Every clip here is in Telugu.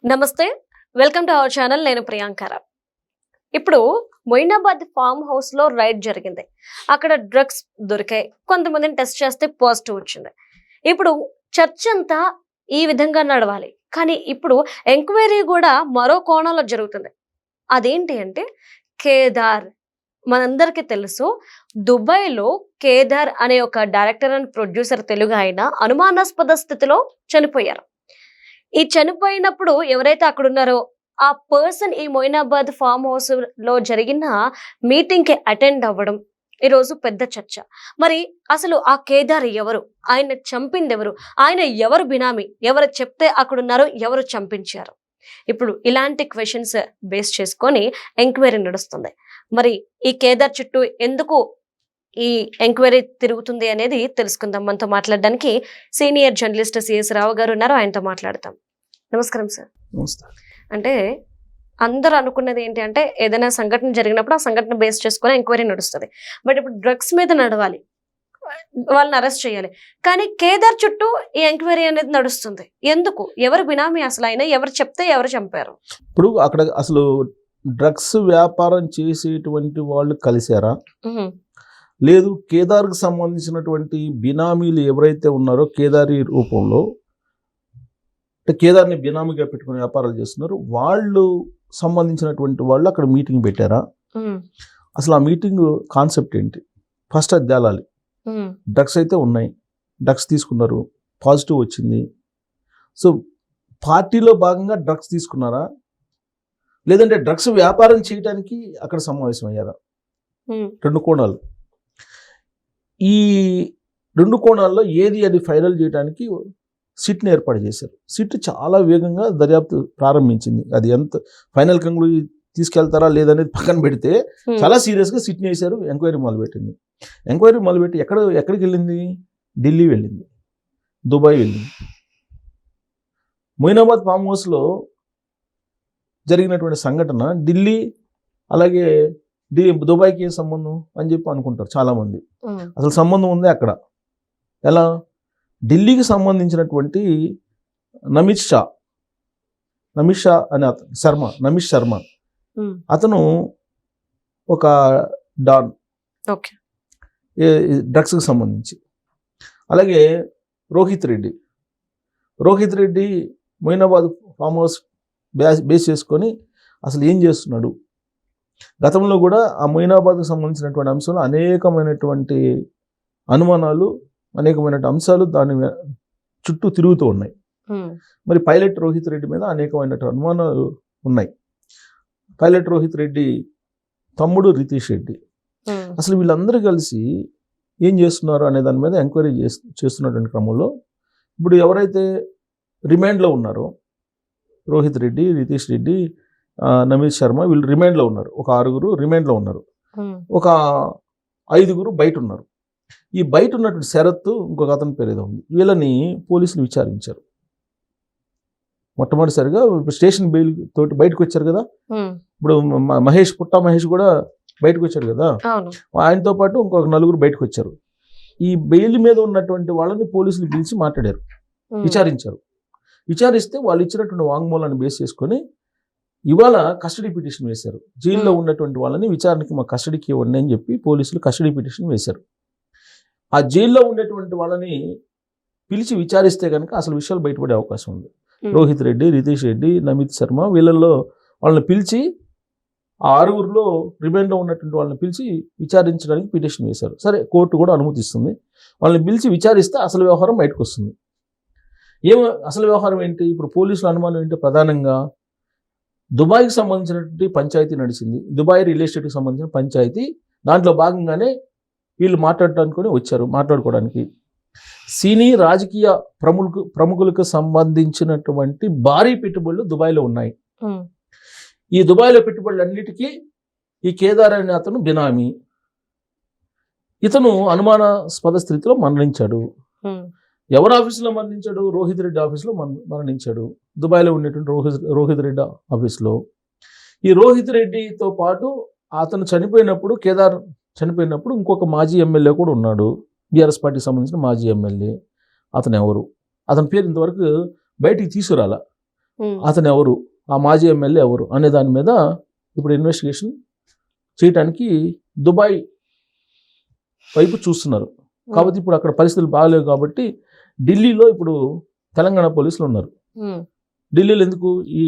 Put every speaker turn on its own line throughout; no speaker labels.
నమస్తే, వెల్కమ్ టు అవర్ ఛానల్. నేను ప్రియాంకర. ఇప్పుడు మొయినాబాద్ ఫామ్ హౌస్ లో రైడ్ జరిగింది. అక్కడ డ్రగ్స్ దొరికాయి. కొంతమందిని టెస్ట్ చేస్తే పాజిటివ్ వచ్చింది. ఇప్పుడు చర్చ అంతా ఈ విధంగా నడవాలి, కానీ ఇప్పుడు ఎంక్వైరీ కూడా మరో కోణంలో జరుగుతుంది. అదేంటి అంటే కేదార్. మనందరికీ తెలుసు, దుబాయ్లో కేదార్ అనే ఒక డైరెక్టర్ అండ్ ప్రొడ్యూసర్ తెలుగు ఆయన అనుమానాస్పద స్థితిలో చనిపోయారు. ఈ చనిపోయినప్పుడు ఎవరైతే అక్కడ ఉన్నారో ఆ పర్సన్ ఈ మొయినాబాద్ ఫామ్ హౌస్ లో జరిగిన మీటింగ్ కి అటెండ్ అవ్వడం ఈరోజు పెద్ద చర్చ. మరి అసలు ఆ కేదార్ ఎవరు, ఆయన చంపింది ఎవరు, ఆయన ఎవరు బినామీ, ఎవరు చెప్తే అక్కడ ఉన్నారో, ఎవరు చంపించారు? ఇప్పుడు ఇలాంటి క్వశ్చన్స్ బేస్ చేసుకొని ఎంక్వైరీ నడుస్తుంది. మరి ఈ కేదార్ చుట్టూ ఎందుకు ఈ ఎంక్వైరీ తిరుగుతుంది అనేది తెలుసుకుందాం. మనతో మాట్లాడడానికి సీనియర్ జర్నలిస్ట్ సిఎస్ రావు గారు ఉన్నారు, ఆయనతో మాట్లాడతాం. నమస్కారం సార్. అంటే అందరూ అనుకున్నది ఏంటి అంటే ఏదైనా సంఘటన జరిగినప్పుడు ఆ సంఘటన బేస్ చేసుకుని ఎంక్వైరీ నడుస్తుంది. బట్ ఇప్పుడు డ్రగ్స్ మీద నడవాలి, వాళ్ళని అరెస్ట్ చేయాలి. కానీ కేదార్ చుట్టూ ఈ ఎంక్వైరీ అనేది నడుస్తుంది. ఎందుకు? ఎవరు బినామీ అసలు ఆయన, ఎవరు చెప్తే ఎవరు చంపారు?
ఇప్పుడు అక్కడ అసలు డ్రగ్స్ వ్యాపారం చేసేటువంటి వాళ్ళు కలిశారా, లేదు కేదార్కి సంబంధించినటువంటి బినామీలు ఎవరైతే ఉన్నారో కేదారీ రూపంలో, అంటే కేదార్ని బినామీగా పెట్టుకుని వ్యాపారాలు చేస్తున్నారు, వాళ్ళు సంబంధించినటువంటి వాళ్ళు అక్కడ మీటింగ్ పెట్టారా? అసలు ఆ మీటింగ్ కాన్సెప్ట్ ఏంటి? ఫస్ట్ అది తేలాలి. డ్రగ్స్ అయితే ఉన్నాయి, డ్రగ్స్ తీసుకున్నారు, పాజిటివ్ వచ్చింది. సో పార్టీలో భాగంగా డ్రగ్స్ తీసుకున్నారా, లేదంటే డ్రగ్స్ వ్యాపారం చేయడానికి అక్కడ సమావేశం అయ్యారా? రెండు కోణాలు. ఈ రెండు కోణాల్లో ఏది అది ఫైనల్ చేయడానికి సిట్ని ఏర్పాటు చేశారు. సిట్ చాలా వేగంగా దర్యాప్తు ప్రారంభించింది. అది ఎంత ఫైనల్ కంక్లూజన్ తీసుకెళ్తారా లేదనేది పక్కన పెడితే చాలా సీరియస్గా సిట్ని వేశారు. ఎంక్వైరీ మొదలుపెట్టింది. ఎంక్వైరీ మొదలుపెట్టి ఎక్కడికి వెళ్ళింది? ఢిల్లీ వెళ్ళింది, దుబాయ్ వెళ్ళింది. మొయినాబాద్ ఫామ్ హౌస్లో జరిగినటువంటి సంఘటన ఢిల్లీ అలాగే దుబాయ్కి ఏం సంబంధం అని చెప్పి అనుకుంటారు చాలామంది. అసలు సంబంధం ఉంది అక్కడ. ఎలా? ఢిల్లీకి సంబంధించినటువంటి నమిత్ షా అనే నమిత్ శర్మ అతను ఒక డాన్ డ్రగ్స్కి సంబంధించి. అలాగే Rohit Reddy Moinabad farm house base చేసుకొని అసలు ఏం చేస్తున్నాడు, గతంలో కూడా ఆ మొయినాబాద్కు సంబంధించినటువంటి అంశాలు అనేకమైనటువంటి అనుమానాలు, అనేకమైన అంశాలు దాని చుట్టూ తిరుగుతూ ఉన్నాయి. మరి పైలట్ రోహిత్ రెడ్డి మీద అనేకమైనటువంటి అనుమానాలు ఉన్నాయి. పైలట్ రోహిత్ రెడ్డి తమ్ముడు రితీష్ రెడ్డి, అసలు వీళ్ళందరూ కలిసి ఏం చేస్తున్నారు అనే దాని మీద ఎంక్వైరీ చేస్తున్నటువంటి క్రమంలో ఇప్పుడు ఎవరైతే రిమాండ్లో ఉన్నారో రోహిత్ రెడ్డి, రితీష్ రెడ్డి, నమిత్ శర్మ, వీళ్ళు రిమాండ్లో ఉన్నారు. ఒక 6 రిమాండ్లో ఉన్నారు, ఒక 5 బయట ఉన్నారు. ఈ బయట ఉన్నటువంటి శరత్ ఇంకొక అతని పేరు ఏదో ఉంది. వీళ్ళని పోలీసులు విచారించారు. మొట్టమొదటిసారిగా స్టేషన్ బెయిల్ తోటి బయటకు వచ్చారు కదా. ఇప్పుడు పుట్టా మహేష్ కూడా బయటకు వచ్చారు కదా, ఆయనతో పాటు ఇంకొక 4 బయటకు వచ్చారు. ఈ బెయిల్ మీద ఉన్నటువంటి వాళ్ళని పోలీసులు పిలిచి మాట్లాడారు, విచారిస్తే వాళ్ళు ఇచ్చినటువంటి వాంగ్మూలాన్ని బేస్ చేసుకొని ఇవాళ కస్టడీ పిటిషన్ వేశారు. జైల్లో ఉన్నటువంటి వాళ్ళని విచారణకి మా కస్టడీకి ఇవ్వండి అని చెప్పి పోలీసులు కస్టడీ పిటిషన్ వేశారు. ఆ జైల్లో ఉండేటువంటి వాళ్ళని పిలిచి విచారిస్తే కనుక అసలు విషయాలు బయటపడే అవకాశం ఉంది. రోహిత్ రెడ్డి, రితీష్ రెడ్డి, నమిత్ శర్మ వీళ్ళల్లో వాళ్ళని పిలిచి ఆ 6 రిమాండ్లో ఉన్నటువంటి వాళ్ళని పిలిచి విచారించడానికి పిటిషన్ వేశారు. సరే, కోర్టు కూడా అనుమతిస్తుంది. వాళ్ళని పిలిచి విచారిస్తే అసలు వ్యవహారం బయటకు వస్తుంది. అసలు వ్యవహారం ఏంటి? ఇప్పుడు పోలీసుల అనుమానం ఏంటి? ప్రధానంగా దుబాయ్కి సంబంధించినటువంటి పంచాయతీ నడిచింది, దుబాయ్ రియల్ ఎస్టేట్కి సంబంధించిన పంచాయతీ. దాంట్లో భాగంగానే వీళ్ళు మాట్లాడుకోవడానికి సినీ రాజకీయ ప్రముఖులకు సంబంధించినటువంటి భారీ పెట్టుబడులు దుబాయ్లో ఉన్నాయి. ఈ దుబాయ్లో పెట్టుబడులన్నిటికీ ఈ కేదార్ అనే అతను బినామీ. ఇతను అనుమానాస్పద స్థితిలో మరణించాడు. ఎవరు ఆఫీసులో మరణించాడు? రోహిత్ రెడ్డి ఆఫీసులో మరణించాడు, దుబాయ్లో ఉండేటువంటి రోహిత్ రెడ్డి ఆఫీస్లో. ఈ రోహిత్ రెడ్డితో పాటు అతను చనిపోయినప్పుడు, కేదార్ చనిపోయినప్పుడు ఇంకొక మాజీ ఎమ్మెల్యే కూడా ఉన్నాడు, బీఆర్ఎస్ పార్టీకి సంబంధించిన మాజీ ఎమ్మెల్యే. అతను ఎవరు? అతని పేరు ఇంతవరకు బయటికి తీసుకురాలా. అతను ఎవరు, ఆ మాజీ ఎమ్మెల్యే ఎవరు అనే దాని మీద ఇప్పుడు ఇన్వెస్టిగేషన్ చేయడానికి దుబాయ్ వైపు చూస్తున్నారు. కాబట్టి ఇప్పుడు అక్కడ పరిస్థితులు బాగలేవు కాబట్టి ఢిల్లీలో ఇప్పుడు తెలంగాణ పోలీసులు ఉన్నారు. ఢిల్లీలో ఎందుకు, ఈ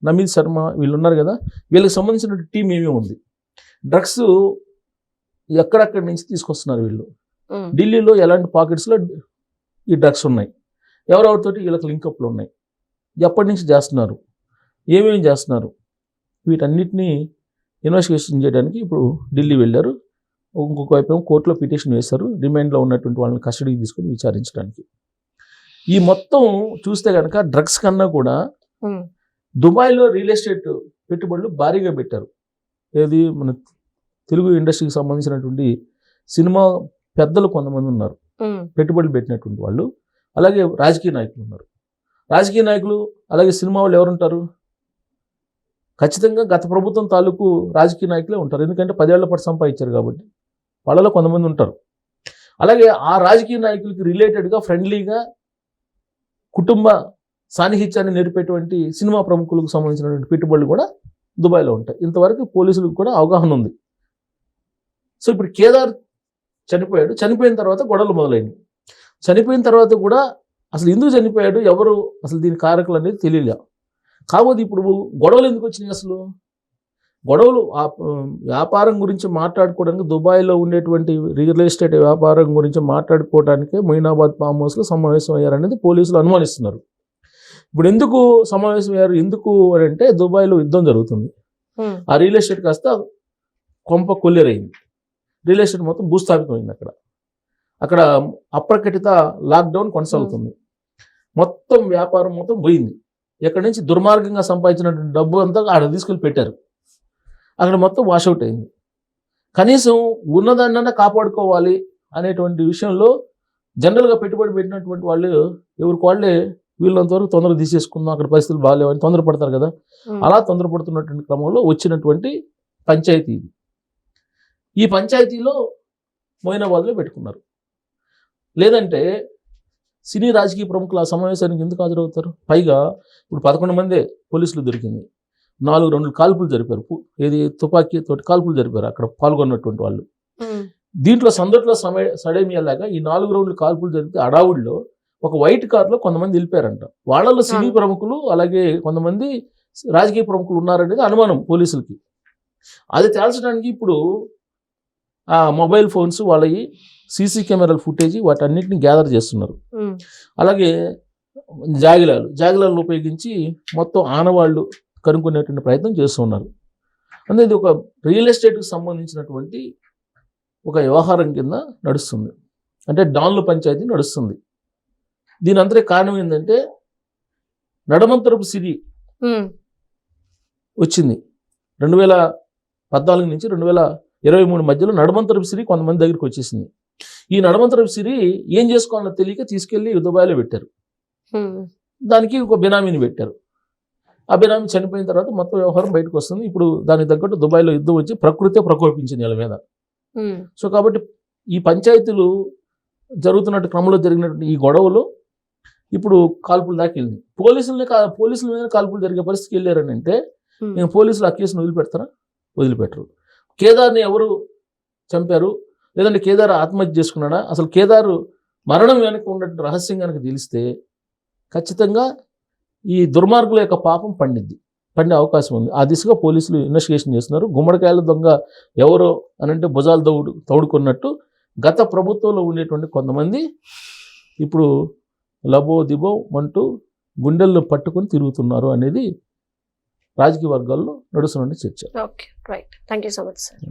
నమీద్ శర్మ వీళ్ళు ఉన్నారు కదా, వీళ్ళకి సంబంధించిన టీం ఏమీ ఉంది. డ్రగ్స్ ఎక్కడెక్కడి నుంచి తీసుకొస్తున్నారు వీళ్ళు, ఢిల్లీలో ఎలాంటి పాకెట్స్లో ఈ డ్రగ్స్ ఉన్నాయి, ఎవరెవరితోటి వీళ్ళకి లింకప్లు ఉన్నాయి, ఎప్పటి నుంచి చేస్తున్నారు, ఏమేమి చేస్తున్నారు, వీటన్నిటినీ ఇన్వెస్టిగేషన్ చేయడానికి ఇప్పుడు ఢిల్లీ వెళ్ళారు. ఇంకొక వైపు కోర్టులో పిటిషన్ వేశారు, రిమాండ్లో ఉన్నటువంటి వాళ్ళని కస్టడీకి తీసుకొని విచారించడానికి. ఈ మొత్తం చూస్తే కనుక డ్రగ్స్ కన్నా కూడా దుబాయ్లో రియల్ ఎస్టేట్ పెట్టుబడులు భారీగా పెట్టారు. ఏది మన తెలుగు ఇండస్ట్రీకి సంబంధించినటువంటి సినిమా పెద్దలు కొంతమంది ఉన్నారు పెట్టుబడులు పెట్టినటువంటి వాళ్ళు, అలాగే రాజకీయ నాయకులు ఉన్నారు. రాజకీయ నాయకులు అలాగే సినిమా వాళ్ళు ఎవరుంటారు, ఖచ్చితంగా గత ప్రభుత్వం తాలూకు రాజకీయ నాయకులే ఉంటారు. ఎందుకంటే 10 ఏళ్ల పాటు సంపాదించారు కాబట్టి వాళ్ళలో కొంతమంది ఉంటారు. అలాగే ఆ రాజకీయ నాయకులకి రిలేటెడ్గా ఫ్రెండ్లీగా కుటుంబ సాన్నిహిత్యాన్ని నేర్పేటువంటి సినిమా ప్రముఖులకు సంబంధించినటువంటి పెట్టుబడులు కూడా దుబాయ్లో ఉంటాయి. ఇంతవరకు పోలీసులకు కూడా అవగాహన ఉంది. సో ఇప్పుడు కేదార్ చనిపోయాడు, చనిపోయిన తర్వాత గొడవలు మొదలైనవి. చనిపోయిన తర్వాత కూడా అసలు ఎందుకు చనిపోయాడు, ఎవరు అసలు దీని కారకులు అనేది తెలియలే. కాకపోతే ఇప్పుడు గొడవలు ఎందుకు వచ్చినాయి, అసలు గొడవలు వ్యాపారం గురించి మాట్లాడుకోవడానికి, దుబాయ్లో ఉండేటువంటి రియల్ ఎస్టేట్ వ్యాపారం గురించి మాట్లాడుకోవడానికే మొయినాబాద్ ఫామ్ హౌస్లో సమావేశం అయ్యారనేది పోలీసులు అనుమానిస్తున్నారు. ఇప్పుడు ఎందుకు సమావేశం అయ్యారు, ఎందుకు అని అంటే దుబాయ్లో యుద్ధం జరుగుతుంది. ఆ రియల్ ఎస్టేట్ కాస్త కొంప కొల్లేరైంది, రియల్ ఎస్టేట్ మొత్తం భూస్థాపితమైంది. అక్కడ అప్రకటిత లాక్డౌన్ కొనసాగుతుంది. మొత్తం వ్యాపారం మొత్తం పోయింది. ఎక్కడి నుంచి దుర్మార్గంగా సంపాదించినటువంటి డబ్బు అంతా ఆడ తీసుకెళ్ళి పెట్టారు. అక్కడ మొత్తం వాషౌట్ అయింది. కనీసం ఉన్నదాన్నన్నా కాపాడుకోవాలి అనేటువంటి విషయంలో జనరల్గా పెట్టుబడి పెట్టినటువంటి వాళ్ళు ఎవరికి వాళ్ళే వీళ్ళంతవరకు తొందరగా తీసేసుకుందాం, అక్కడ పరిస్థితులు బాగాలేవని తొందరపడతారు కదా. అలా తొందరపడుతున్నటువంటి క్రమంలో వచ్చినటువంటి పంచాయతీ ఇది. ఈ పంచాయతీలో మొయినాబాద్లో పెట్టుకున్నారు. లేదంటే సినీ రాజకీయ ప్రముఖులు ఆ సమావేశానికి ఎందుకు హాజరవుతారు? పైగా ఇప్పుడు 11 మందే పోలీసులు దొరికింది. 4 రౌండ్లు కాల్పులు జరిపారు, ఏది తుపాకీ తోటి కాల్పులు జరిపారు అక్కడ పాల్గొన్నటువంటి వాళ్ళు. దీంట్లో సందట్లో సడేమియాలాగా ఈ 4 రౌండ్లు కాల్పులు జరిగితే అడావుడిలో ఒక వైట్ కార్లో కొంతమంది వెళ్ళిపోయారంట. వాళ్ళలో సినీ ప్రముఖులు అలాగే కొంతమంది రాజకీయ ప్రముఖులు ఉన్నారనేది అనుమానం పోలీసులకి. అది తేల్చడానికి ఇప్పుడు ఆ మొబైల్ ఫోన్స్, వాళ్ళవి సీసీ కెమెరాల వాటన్నిటిని గ్యాదర్ చేస్తున్నారు. అలాగే జాగిలాలు ఉపయోగించి మొత్తం ఆనవాళ్లు కనుక్కునేటువంటి ప్రయత్నం చేస్తున్నారు. అంటే ఇది ఒక రియల్ ఎస్టేట్కి సంబంధించినటువంటి ఒక వ్యవహారం కింద నడుస్తుంది. అంటే డాన్లు పంచాయతీ నడుస్తుంది. దీని అంతటి కారణం ఏంటంటే నడమంతరపు సిరి వచ్చింది 2014 నుంచి 2023 మధ్యలో నడమంతరపు సిరి కొంతమంది దగ్గరికి వచ్చేసింది. ఈ నడమంతరపు సిరి ఏం చేసుకోవాలో తెలియక తీసుకెళ్లి దుబాయ్లో పెట్టారు. దానికి ఒక బినామీని పెట్టారు. ఆ బినామీ చనిపోయిన తర్వాత మొత్తం వ్యవహారం బయటకు వస్తుంది. ఇప్పుడు దానికి తగ్గట్టు దుబాయ్లో యుద్ధం వచ్చి ప్రకృతే ప్రకోపించింది వీళ్ళ మీద. సో కాబట్టి ఈ పంచాయతీలు జరుగుతున్నట్టు క్రమంలో జరిగినటువంటి ఈ గొడవలు ఇప్పుడు కాల్పుల దాకా వెళ్ళింది. పోలీసుల మీద కాల్పులు జరిగే పరిస్థితికి వెళ్ళారని అంటే నేను పోలీసులు ఆ కేసును వదిలిపెట్టరు. కేదార్ని ఎవరు చంపారు, లేదంటే కేదార్ ఆత్మహత్య చేసుకున్నాడా, అసలు కేదార్ మరణం వెనక ఉన్నటువంటి రహస్యం కనుక తెలిస్తే ఖచ్చితంగా ఈ దుర్మార్గుల యొక్క పాపం పండే అవకాశం ఉంది. ఆ దిశగా పోలీసులు ఇన్వెస్టిగేషన్ చేస్తున్నారు. గుమ్మడికాయల దొంగ ఎవరో అనంటే భుజాలు తౌడుకున్నట్టు గత ప్రభుత్వంలో ఉండేటువంటి కొంతమంది ఇప్పుడు లబో దిబో అంటూ గుండెల్లో పట్టుకొని తిరుగుతున్నారు అనేది రాజకీయ వర్గాల్లో నడుస్తున్న చర్చ.
Okay, right. Thank you so much sir.